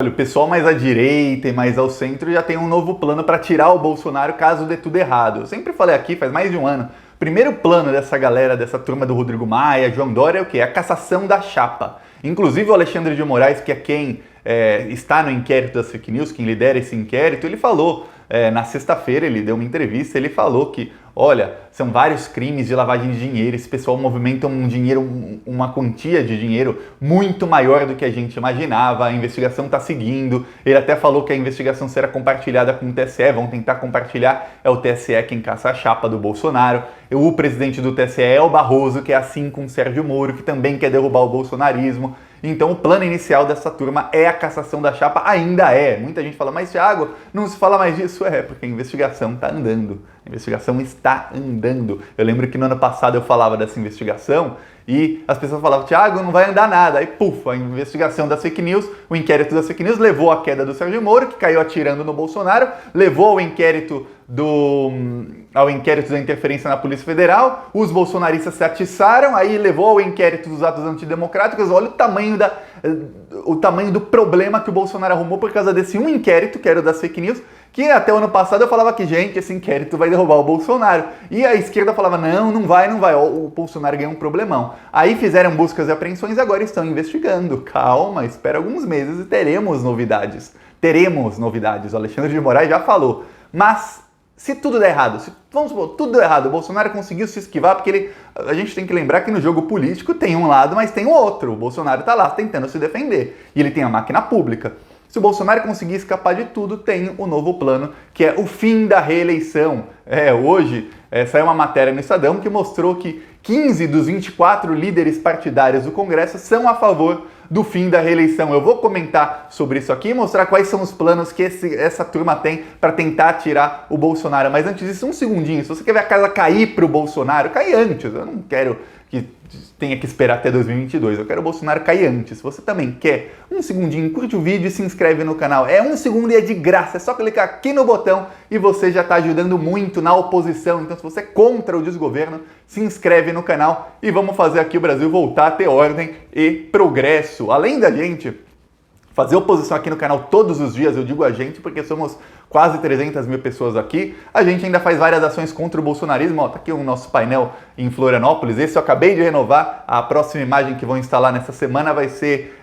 Olha, o pessoal mais à direita e mais ao centro já tem um novo plano para tirar o Bolsonaro caso dê tudo errado. Eu sempre falei aqui, faz mais de um ano, o primeiro plano dessa galera, dessa turma do Rodrigo Maia, João Dória, é o quê? A cassação da chapa. Inclusive o Alexandre de Moraes, que é quem está no inquérito das fake news, quem lidera esse inquérito, ele falou, na sexta-feira ele deu uma entrevista, ele falou que, olha, são vários crimes de lavagem de dinheiro, esse pessoal movimenta uma quantia de dinheiro muito maior do que a gente imaginava, a investigação está seguindo, ele até falou que a investigação será compartilhada com o TSE, vão tentar compartilhar, é o TSE quem caça a chapa do Bolsonaro, o presidente do TSE é o Barroso, que é assim com o Sérgio Moro, que também quer derrubar o bolsonarismo. Então o plano inicial dessa turma é a cassação da chapa, ainda é. Muita gente fala, mas Thiago, não se fala mais disso? É, porque a investigação está andando. A investigação está andando. Eu lembro que no ano passado eu falava dessa investigação e as pessoas falavam, Thiago, não vai andar nada. Aí, puf, a investigação das fake news, o inquérito das fake news levou à queda do Sérgio Moro, que caiu atirando no Bolsonaro, levou ao inquérito da interferência na Polícia Federal, os bolsonaristas se atiçaram, aí levou ao inquérito dos atos antidemocráticos. Olha o tamanho do problema que o Bolsonaro arrumou por causa desse um inquérito, que era o das fake news, que até o ano passado eu falava que, gente, esse inquérito vai derrubar o Bolsonaro. E a esquerda falava, não vai. O Bolsonaro ganhou um problemão. Aí fizeram buscas e apreensões e agora estão investigando. Calma, espera alguns meses e teremos novidades. O Alexandre de Moraes já falou. Mas se tudo der errado, vamos supor, tudo deu errado, o Bolsonaro conseguiu se esquivar, porque a gente tem que lembrar que no jogo político tem um lado, mas tem o outro. O Bolsonaro está lá tentando se defender. E ele tem a máquina pública. Se o Bolsonaro conseguir escapar de tudo, tem o novo plano, que é o fim da reeleição. Hoje saiu uma matéria no Estadão que mostrou que 15 dos 24 líderes partidários do Congresso são a favor do fim da reeleição. Eu vou comentar sobre isso aqui e mostrar quais são os planos que essa turma tem para tentar tirar o Bolsonaro. Mas antes disso, um segundinho. Se você quer ver a casa cair para o Bolsonaro, cai antes. Eu não quero que tenha que esperar até 2022. Eu quero o Bolsonaro cair antes. Se você também quer, um segundinho, curte o vídeo e se inscreve no canal. É um segundo e é de graça. É só clicar aqui no botão e você já está ajudando muito na oposição. Então, se você é contra o desgoverno, se inscreve no canal e vamos fazer aqui o Brasil voltar a ter ordem e progresso. Além da gente fazer oposição aqui no canal todos os dias, eu digo a gente porque somos quase 300 mil pessoas aqui, a gente ainda faz várias ações contra o bolsonarismo. Ó, tá aqui o nosso painel em Florianópolis, esse eu acabei de renovar, a próxima imagem que vão instalar nessa semana vai ser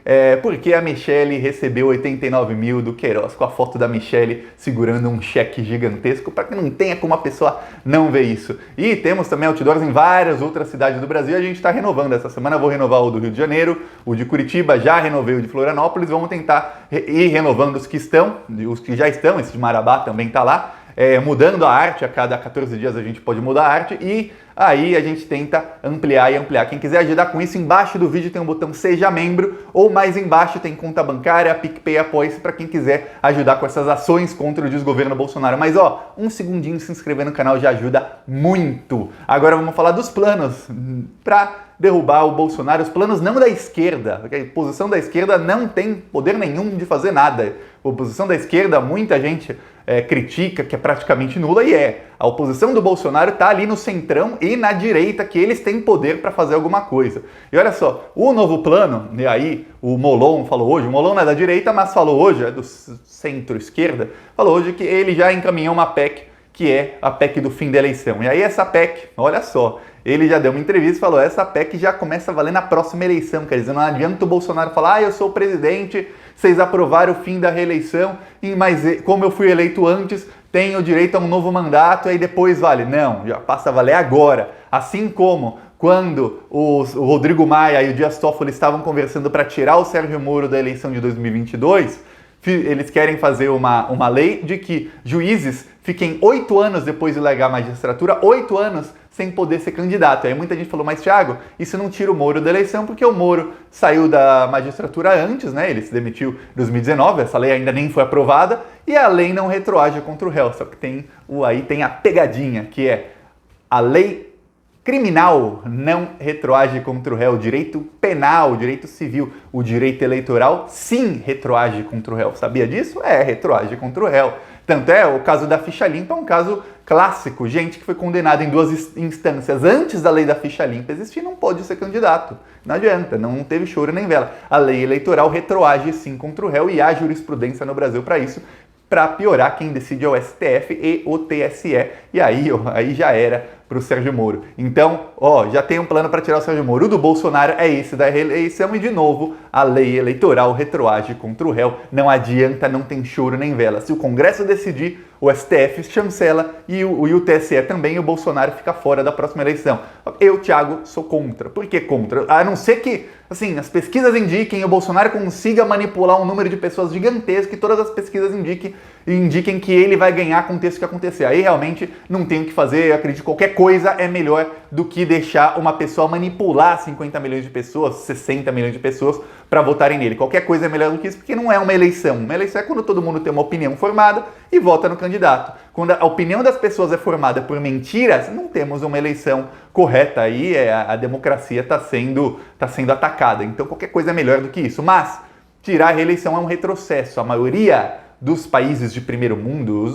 porque a Michelle recebeu 89 mil do Queiroz, com a foto da Michelle segurando um cheque gigantesco, para que não tenha como a pessoa não ver isso. E temos também outdoors em várias outras cidades do Brasil, a gente está renovando. Essa semana eu vou renovar o do Rio de Janeiro, o de Curitiba, já renovei o de Florianópolis, vamos tentar ir renovando os que já estão, esse de Marabá também está lá, mudando a arte, a cada 14 dias a gente pode mudar a arte e aí a gente tenta ampliar e ampliar. Quem quiser ajudar com isso, embaixo do vídeo tem um botão Seja Membro ou mais embaixo tem conta bancária, PicPay, Apoia-se para quem quiser ajudar com essas ações contra o desgoverno Bolsonaro. Mas ó, um segundinho se inscrever no canal já ajuda muito. Agora vamos falar dos planos para derrubar o Bolsonaro, os planos não da esquerda, porque a oposição da esquerda não tem poder nenhum de fazer nada. A oposição da esquerda, muita gente critica que é praticamente nula e a oposição do Bolsonaro está ali no centrão e na direita, que eles têm poder para fazer alguma coisa. E olha só, o novo plano, e aí o Molon falou hoje, o Molon não é da direita, mas falou hoje, é do centro-esquerda, falou hoje que ele já encaminhou uma PEC, que é a PEC do fim da eleição. E aí essa PEC, olha só, ele já deu uma entrevista e falou, essa PEC já começa a valer na próxima eleição, quer dizer, não adianta o Bolsonaro falar, eu sou o presidente, vocês aprovaram o fim da reeleição, mas como eu fui eleito antes, tenho direito a um novo mandato, aí depois vale. Não, já passa a valer agora. Assim como quando o Rodrigo Maia e o Dias Toffoli estavam conversando para tirar o Sérgio Moro da eleição de 2022, eles querem fazer uma lei de que juízes fiquem 8 anos depois de largar a magistratura, 8 anos sem poder ser candidato. Aí muita gente falou, mas Thiago, isso não tira o Moro da eleição, porque o Moro saiu da magistratura antes, né? Ele se demitiu em 2019, essa lei ainda nem foi aprovada, e a lei não retroage contra o réu. Só que aí tem a pegadinha, que é a lei criminal não retroage contra o réu, o direito penal, o direito civil, o direito eleitoral sim retroage contra o réu. Sabia disso? Retroage contra o réu. Tanto é, o caso da ficha limpa é um caso clássico. Gente que foi condenada em 2 instâncias antes da lei da ficha limpa existir não pode ser candidato. Não adianta, não teve choro nem vela. A lei eleitoral retroage sim contra o réu e há jurisprudência no Brasil para isso. Para piorar, quem decide é o STF e o TSE. E aí já era para o Sérgio Moro. Então, já tem um plano para tirar o Sérgio Moro. O do Bolsonaro é esse da reeleição e, de novo, a lei eleitoral retroage contra o réu. Não adianta, não tem choro nem vela. Se o Congresso decidir, o STF chancela e o TSE também, e o Bolsonaro fica fora da próxima eleição. Eu, Thiago, sou contra. Por que contra? A não ser que, assim, as pesquisas indiquem e o Bolsonaro consiga manipular um número de pessoas gigantesco e todas as pesquisas indiquem que ele vai ganhar, aconteça o que acontecer. Aí realmente não tem o que fazer, eu acredito que qualquer coisa é melhor do que deixar uma pessoa manipular 50 milhões de pessoas, 60 milhões de pessoas para votarem nele. Qualquer coisa é melhor do que isso, porque não é uma eleição. Uma eleição é quando todo mundo tem uma opinião formada e vota no candidato. Quando a opinião das pessoas é formada por mentiras, não temos uma eleição correta. Aí a democracia está sendo atacada. Então qualquer coisa é melhor do que isso. Mas tirar a reeleição é um retrocesso. A maioria dos países de primeiro mundo,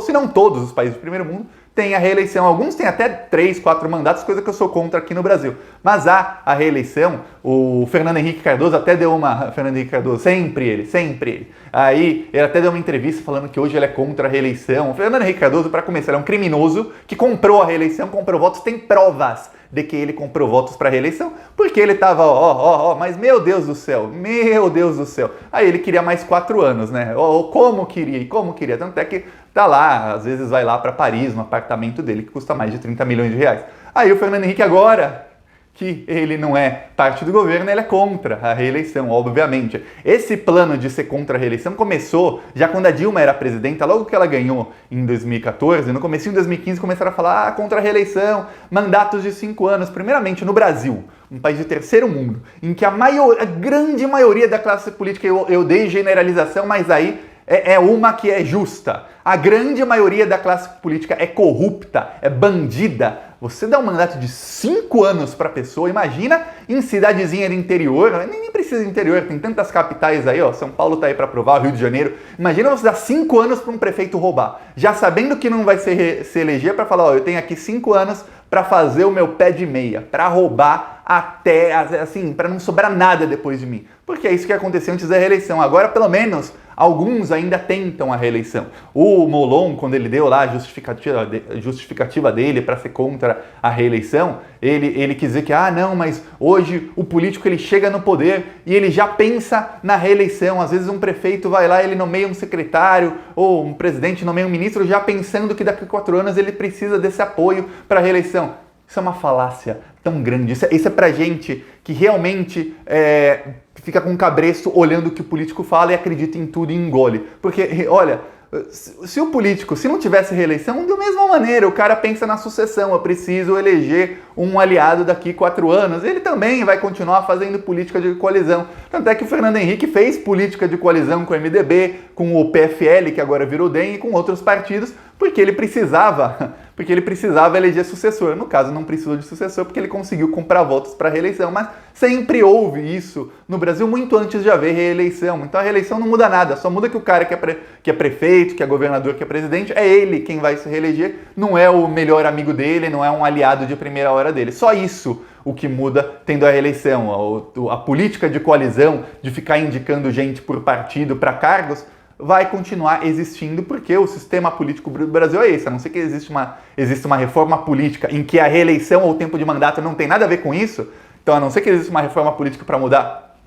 se não todos os países de primeiro mundo, tem a reeleição. Alguns têm até 3, 4 mandatos, coisa que eu sou contra aqui no Brasil. Mas há a reeleição. O Fernando Henrique Cardoso até deu uma... Fernando Henrique Cardoso, sempre ele. Aí ele até deu uma entrevista falando que hoje ele é contra a reeleição. O Fernando Henrique Cardoso, para começar, ele é um criminoso que comprou a reeleição, comprou votos, tem provas de que ele comprou votos para a reeleição, porque ele tava, mas meu Deus do céu. Aí ele queria mais 4 anos, né? Como queria. Tanto é que tá lá, às vezes vai lá para Paris, no apartamento dele, que custa mais de 30 milhões de reais. Aí o Fernando Henrique agora, que ele não é parte do governo, ele é contra a reeleição, obviamente. Esse plano de ser contra a reeleição começou já quando a Dilma era presidenta, logo que ela ganhou em 2014, no comecinho de 2015 começaram a falar contra a reeleição, mandatos de 5 anos, primeiramente no Brasil, um país de terceiro mundo, em que a grande maioria da classe política, eu dei generalização, mas aí é uma que é justa. A grande maioria da classe política é corrupta, é bandida. Você dá um mandato de 5 anos para a pessoa, imagina em cidadezinha do interior, nem precisa de interior, tem tantas capitais aí, São Paulo tá aí para provar, Rio de Janeiro. Imagina você dar 5 anos para um prefeito roubar, já sabendo que não vai se eleger para falar, eu tenho aqui 5 anos para fazer o meu pé de meia, para roubar até, assim, para não sobrar nada depois de mim. Porque é isso que aconteceu antes da reeleição. Agora, pelo menos, alguns ainda tentam a reeleição. O Molon, quando ele deu lá a justificativa dele para ser contra a reeleição, ele quis dizer que, não, mas hoje o político ele chega no poder e ele já pensa na reeleição. Às vezes um prefeito vai lá, ele nomeia um secretário ou um presidente nomeia um ministro já pensando que daqui a 4 anos ele precisa desse apoio para a reeleição. Isso é uma falácia tão grande. Isso é pra gente que realmente fica com o cabresto olhando o que o político fala e acredita em tudo e engole. Porque, olha, se o político, se não tivesse reeleição, da mesma maneira, o cara pensa na sucessão, eu preciso eleger um aliado daqui 4 anos, ele também vai continuar fazendo política de coalizão. Tanto é que o Fernando Henrique fez política de coalizão com o MDB, com o PFL, que agora virou DEM, e com outros partidos, porque ele precisava eleger sucessor. No caso, não precisou de sucessor porque ele conseguiu comprar votos para a reeleição, mas sempre houve isso no Brasil muito antes de haver reeleição. Então a reeleição não muda nada, só muda que o cara que é prefeito, que é governador, que é presidente, é ele quem vai se reeleger, não é o melhor amigo dele, não é um aliado de primeira hora dele. Só isso o que muda tendo a reeleição. A política de coalizão, de ficar indicando gente por partido para cargos, vai continuar existindo porque o sistema político do Brasil é esse. A não ser que exista uma reforma política em que a reeleição ou o tempo de mandato não tem nada a ver com isso, então a não ser que exista uma reforma política para mudar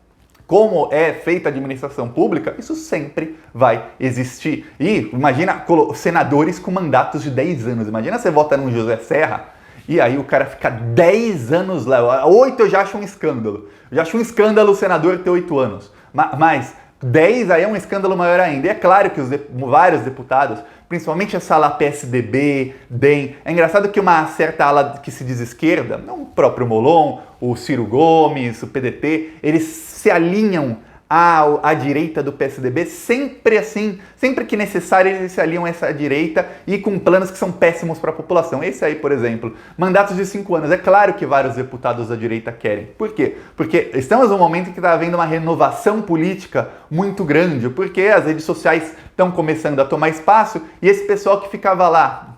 como é feita a administração pública, isso sempre vai existir. E imagina senadores com mandatos de 10 anos. Imagina você vota num José Serra e aí o cara fica 10 anos lá. 8 eu já acho um escândalo. Eu já acho um escândalo o senador ter 8 anos. Mas 10 aí é um escândalo maior ainda. E é claro que vários deputados, principalmente essa ala PSDB, DEM, é engraçado que uma certa ala que se diz esquerda, não o próprio Molon, o Ciro Gomes, o PDT, eles se alinham à direita do PSDB, sempre assim, sempre que necessário eles se aliam a essa direita e com planos que são péssimos para a população. Esse aí, por exemplo, mandatos de 5 anos. É claro que vários deputados da direita querem. Por quê? Porque estamos num momento em que está havendo uma renovação política muito grande, porque as redes sociais estão começando a tomar espaço e esse pessoal que ficava lá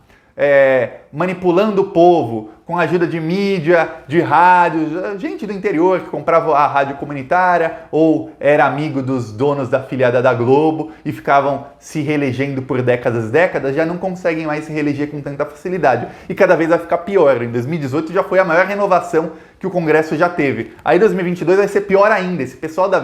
manipulando o povo com a ajuda de mídia, de rádio, gente do interior que comprava a rádio comunitária ou era amigo dos donos da afiliada da Globo e ficavam se reelegendo por décadas, já não conseguem mais se reeleger com tanta facilidade. E cada vez vai ficar pior. Em 2018 já foi a maior renovação que o Congresso já teve. Aí 2022 vai ser pior ainda. Esse pessoal da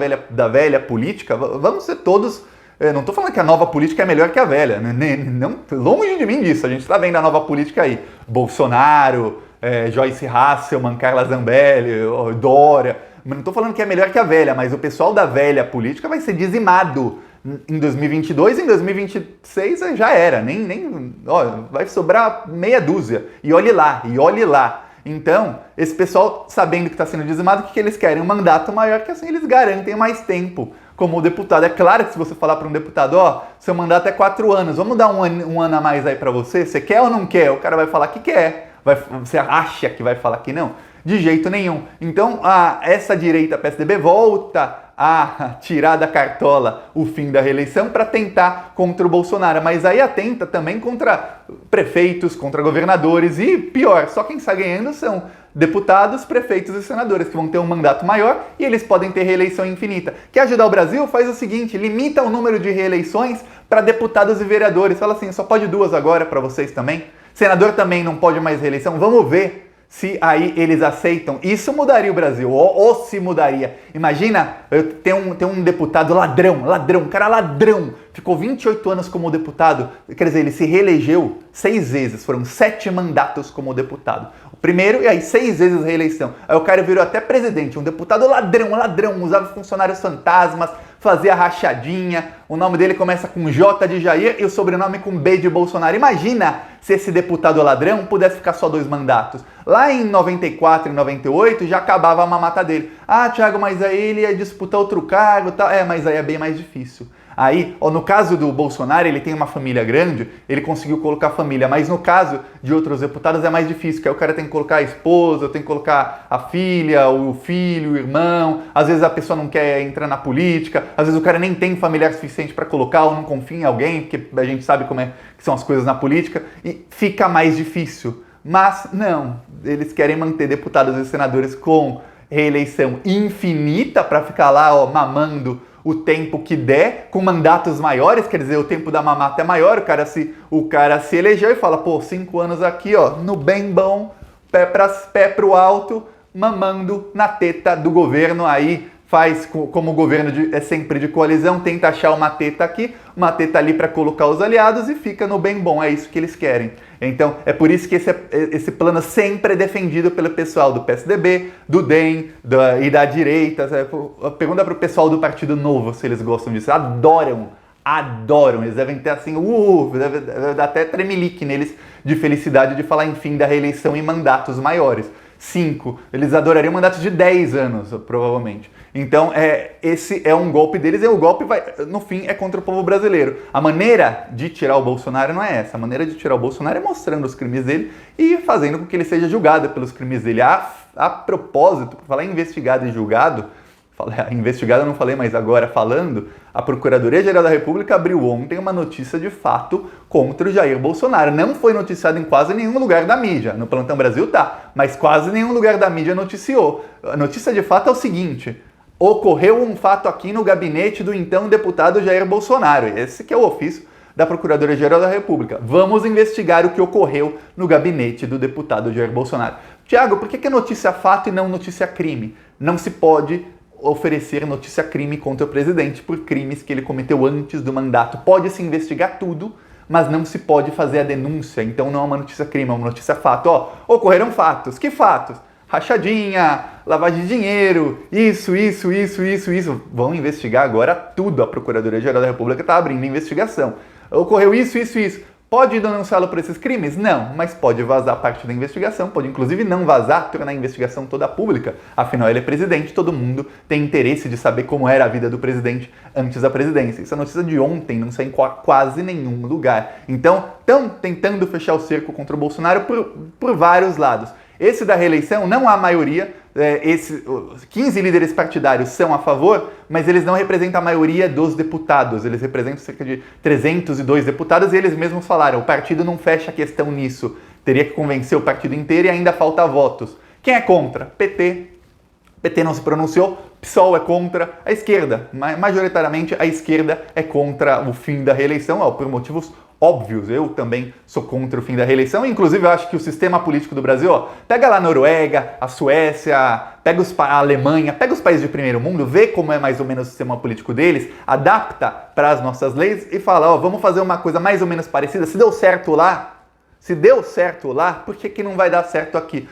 velha política, vamos ser todos... Eu não estou falando que a nova política é melhor que a velha, não, longe de mim disso. A gente está vendo a nova política aí. Bolsonaro, Joyce Hasselmann, Carla Zambelli, Dória. Não estou falando que é melhor que a velha, mas o pessoal da velha política vai ser dizimado em 2022 e em 2026 já era. Vai sobrar meia dúzia. E olhe lá. Então, esse pessoal, sabendo que está sendo dizimado, o que eles querem? Um mandato maior, que assim eles garantem mais tempo como deputado. É claro que se você falar para um deputado, seu mandato é 4 anos, vamos dar um ano a mais aí para você? Você quer ou não quer? O cara vai falar que quer. Você acha que vai falar que não? De jeito nenhum. Então, essa direita PSDB volta a tirar da cartola o fim da reeleição para tentar contra o Bolsonaro. Mas aí atenta também contra prefeitos, contra governadores e, pior, só quem está ganhando são deputados, prefeitos e senadores, que vão ter um mandato maior e eles podem ter reeleição infinita. Quer ajudar o Brasil? Faz o seguinte, limita o número de reeleições para deputados e vereadores. Fala assim, só pode 2 agora para vocês também. Senador também não pode mais reeleição. Vamos ver se aí eles aceitam. Isso mudaria o Brasil, ou se mudaria. Imagina, tem um deputado ladrão, cara ladrão, ficou 28 anos como deputado, quer dizer, ele se reelegeu 6 vezes, foram 7 mandatos como deputado. O primeiro, e aí 6 vezes reeleição. Aí o cara virou até presidente, um deputado ladrão, usava funcionários fantasmas, fazia rachadinha, o nome dele começa com J de Jair e o sobrenome com B de Bolsonaro. Imagina se esse deputado ladrão pudesse ficar só 2 mandatos. Lá em 94 e 98 já acabava a mamata dele. Thiago, mas aí ele ia disputar outro cargo e tal. Mas aí é bem mais difícil. Aí, no caso do Bolsonaro, ele tem uma família grande, ele conseguiu colocar a família, mas no caso de outros deputados é mais difícil, que aí o cara tem que colocar a esposa, tem que colocar a filha, o filho, o irmão, às vezes a pessoa não quer entrar na política, às vezes o cara nem tem familiar suficiente para colocar ou não confia em alguém, porque a gente sabe como que são as coisas na política, e fica mais difícil. Mas não, eles querem manter deputados e senadores com reeleição infinita para ficar lá mamando o tempo que der, com mandatos maiores, quer dizer, o tempo da mamata é maior, o cara se elegeu e fala, 5 anos aqui, no bem bom, pé pro alto, mamando na teta do governo, aí faz como o governo é sempre de coalizão, tenta achar uma teta aqui, uma teta ali para colocar os aliados e fica no bem bom, é isso que eles querem. Então, é por isso que esse plano sempre é defendido pelo pessoal do PSDB, do DEM e da direita. Pergunta para o pessoal do Partido Novo se eles gostam disso. Adoram. Eles devem ter assim, deve dar até tremelique neles de felicidade de falar, enfim, da reeleição em mandatos maiores. 5. Eles adorariam mandatos de 10 anos, provavelmente. Então, esse é um golpe deles e o golpe, no fim, é contra o povo brasileiro. A maneira de tirar o Bolsonaro não é essa. A maneira de tirar o Bolsonaro é mostrando os crimes dele e fazendo com que ele seja julgado pelos crimes dele. A propósito, por falar em investigado e julgado, investigado eu não falei, mas agora falando, a Procuradoria-Geral da República abriu ontem uma notícia de fato contra o Jair Bolsonaro. Não foi noticiado em quase nenhum lugar da mídia. No Plantão Brasil tá, mas quase nenhum lugar da mídia noticiou. A notícia de fato é o seguinte: ocorreu um fato aqui no gabinete do então deputado Jair Bolsonaro. Esse que é o ofício da Procuradoria-Geral da República. Vamos investigar o que ocorreu no gabinete do deputado Jair Bolsonaro. Tiago, por que é notícia fato e não notícia crime? Não se pode oferecer notícia crime contra o presidente por crimes que ele cometeu antes do mandato. Pode-se investigar tudo, mas não se pode fazer a denúncia. Então não é uma notícia crime, é uma notícia fato. Ocorreram fatos. Que fatos? Rachadinha, lavagem de dinheiro, isso. Vão investigar agora tudo. A Procuradoria-Geral da República está abrindo investigação. Ocorreu isso. Pode denunciá-lo por esses crimes? Não, mas pode vazar parte da investigação, pode inclusive não vazar, tornar a investigação toda pública. Afinal, ele é presidente, todo mundo tem interesse de saber como era a vida do presidente antes da presidência. Essa notícia de ontem não saiu em quase nenhum lugar. Então, estão tentando fechar o cerco contra o Bolsonaro por vários lados. Esse da reeleição, não há maioria, 15 líderes partidários são a favor, mas eles não representam a maioria dos deputados, eles representam cerca de 302 deputados e eles mesmos falaram, o partido não fecha a questão nisso, teria que convencer o partido inteiro e ainda falta votos. Quem é contra? PT. PT não se pronunciou, PSOL é contra, a esquerda, majoritariamente a esquerda é contra o fim da reeleição, por motivos óbvios. Eu também sou contra o fim da reeleição, inclusive eu acho que o sistema político do Brasil, pega lá a Noruega, a Suécia, pega a Alemanha, pega os países de primeiro mundo, vê como é mais ou menos o sistema político deles, adapta para as nossas leis e fala, vamos fazer uma coisa mais ou menos parecida, se deu certo lá, por que não vai dar certo aqui?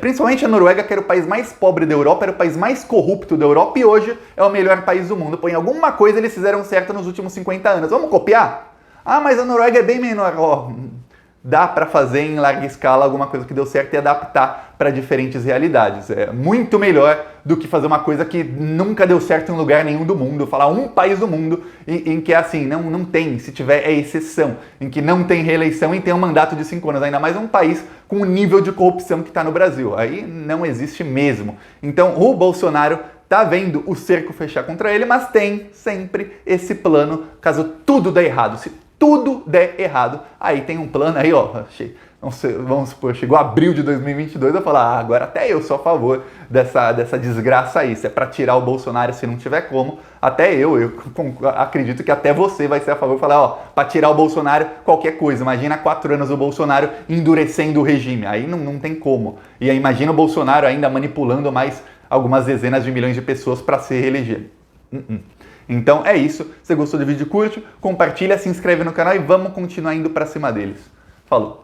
Principalmente a Noruega, que era o país mais pobre da Europa, era o país mais corrupto da Europa e hoje é o melhor país do mundo. Põe alguma coisa eles fizeram certo nos últimos 50 anos. Vamos copiar? Ah, mas a Noruega é bem menor. Dá para fazer em larga escala alguma coisa que deu certo e adaptar para diferentes realidades. É muito melhor do que fazer uma coisa que nunca deu certo em lugar nenhum do mundo. Falar um país do mundo em que assim, não tem, se tiver é exceção, em que não tem reeleição e tem um mandato de 5 anos. Ainda mais um país com o nível de corrupção que está no Brasil. Aí não existe mesmo. Então o Bolsonaro tá vendo o cerco fechar contra ele, mas tem sempre esse plano caso tudo dê errado. Se tudo der errado, aí tem um plano aí, vamos supor, chegou abril de 2022, eu falo, agora até eu sou a favor dessa desgraça aí, se é para tirar o Bolsonaro, se não tiver como, até eu acredito que até você vai ser a favor, falar, para tirar o Bolsonaro, qualquer coisa, imagina 4 anos do Bolsonaro endurecendo o regime, aí não tem como, e aí imagina o Bolsonaro ainda manipulando mais algumas dezenas de milhões de pessoas para se reeleger. Então é isso. Se você gostou do vídeo, curte, compartilha, se inscreve no canal e vamos continuar indo para cima deles. Falou!